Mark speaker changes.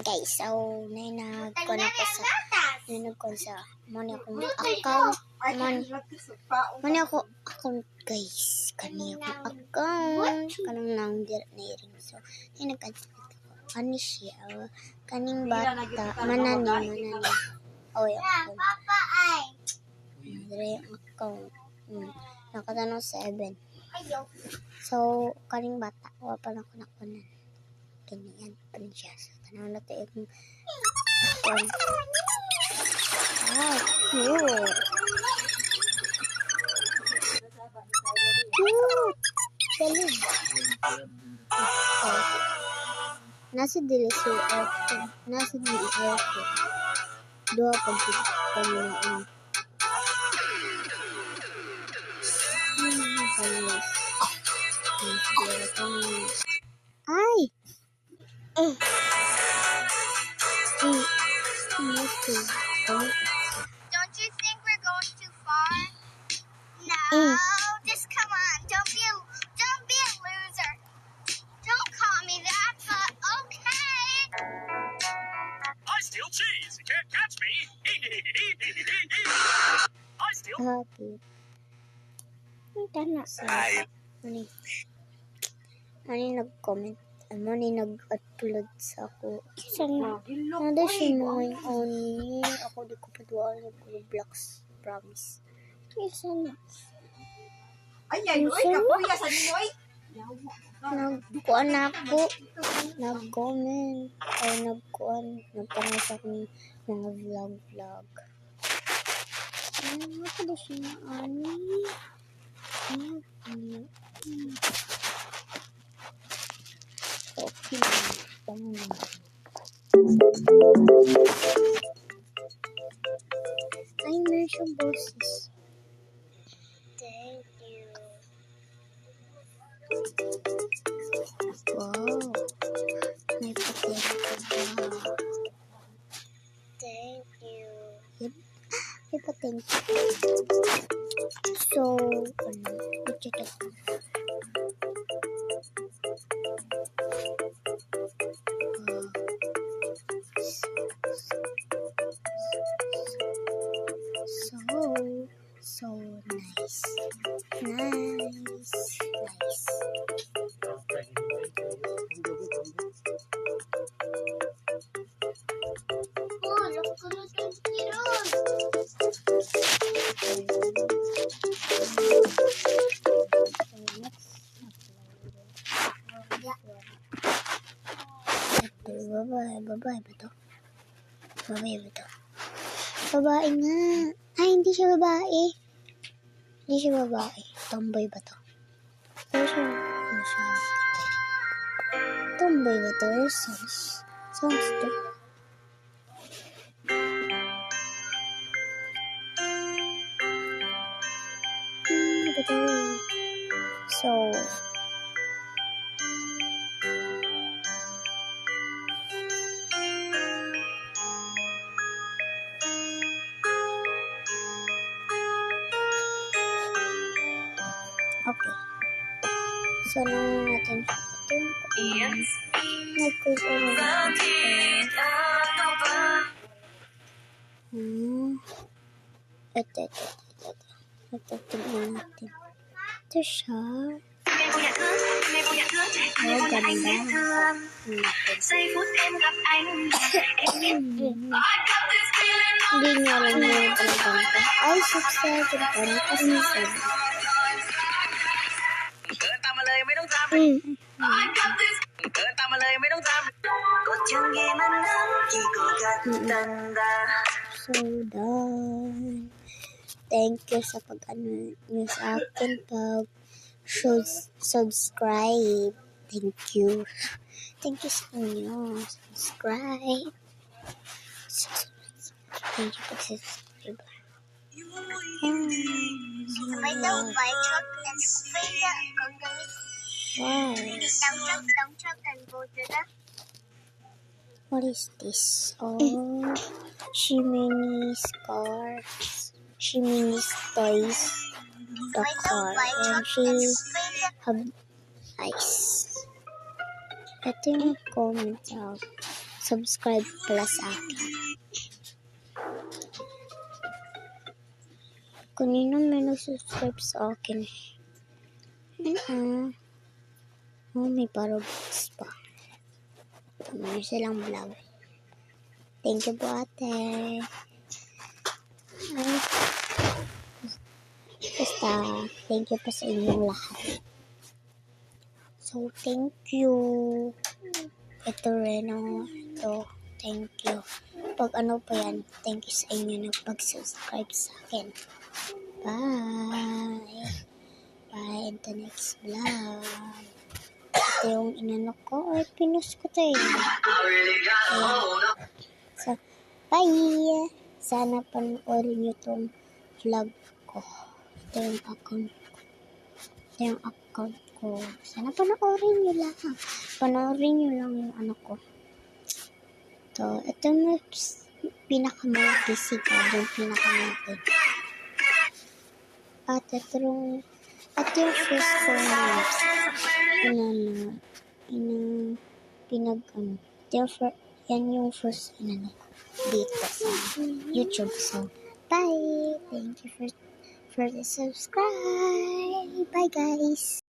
Speaker 1: Guys, so nanagkon sa money akong account. Money ako account guys. Kani akong account. Kanang nang niring. So, nanagkon kani siya. Kaning bata. Manani. Oh, yung account. Dire yung account. Nakatanong 7. So, kaning bata. Wala pa na ko nakunan. Ganyan pa rin siya. So, tanong natin yung account. Cute. Galing. Nasa dili si Arko. Nasa dili Arko. Dua pagkakalimuan. Ay!
Speaker 2: Don't you think we're going too far? No, just come on. Don't be a loser. Don't call me that, but okay.
Speaker 3: I steal cheese. You can't catch me. I steal.
Speaker 1: Okay. Tana sa Mani nag-comment. Mani nag-upload sa ako. Sana. Nada siya knowing only. Ako di ko paduwaan ng Roblox. Promise. Sana.
Speaker 4: Ay, kapuya sa nimoy.
Speaker 1: Nagkuan ako. Nag-comment. Ay, nagkuan. Nagtanong sa akin mga vlog. Ano pala siya na ani? Okay. Ay, meron siyang boses.
Speaker 2: Thank you.
Speaker 1: Wow. May patente ba?
Speaker 2: Thank you.
Speaker 1: Yep. May patente. So, i-check it. So nice.
Speaker 2: Oh, look at the kiron.
Speaker 1: Babae ba to? Babae nga. Ay, hindi siya babae. Tomboy ba to? Ano siya? Tomboy ba to? Sounds to. Ano ba to? So, okay. So, naman natin ito. Nagkukuha natin. Ito, tingnan natin. Ito siya. Oh, ganda. Hindi niya alam yung talagang ito. Ay, subscribe ka na kasi nasabi.
Speaker 3: Tama lang, may nung sabi. Tama lang, may nung sabi.
Speaker 1: So done. Thank you sa pag-ano nyo sa akin subscribe. Thank you sa inyo. Subscribe. Thank you pag-subscribe.
Speaker 2: May daw by truck and spade ang gamit.
Speaker 1: Wow.
Speaker 2: Dump truck and go to the.
Speaker 1: What is this? Oh, Shimini's cars. Shimini's toys. The car. And she have ice. Ito yung comment out. subscribe pala sa akin. Kanina may nag-subscribe sa akin. Oh, may parabox pa. May silang vlog. Thank you po, ate. Ay, basta, thank you po sa inyong lahat. So, thank you. Ito rin, ito. Thank you. Pag ano pa yan, thank you sa inyo na pag-subscribe sa akin. Bye. Bye, and the next vlog. Ito yung inano ko, ay pinost ko to eh. So, bye! Sana panoorin nyo tong vlog ko. Ito yung account ko. Ito yung account ko. Sana panoorin nyo lang. Panoorin nyo lang yung ano ko. Ito yung pinakamalaki sigad. Yung pinakamalaki. At ito yung first 4 minutes. Yan yung first dito sa YouTube. So, bye! Thank you for the subscribe. Bye, guys!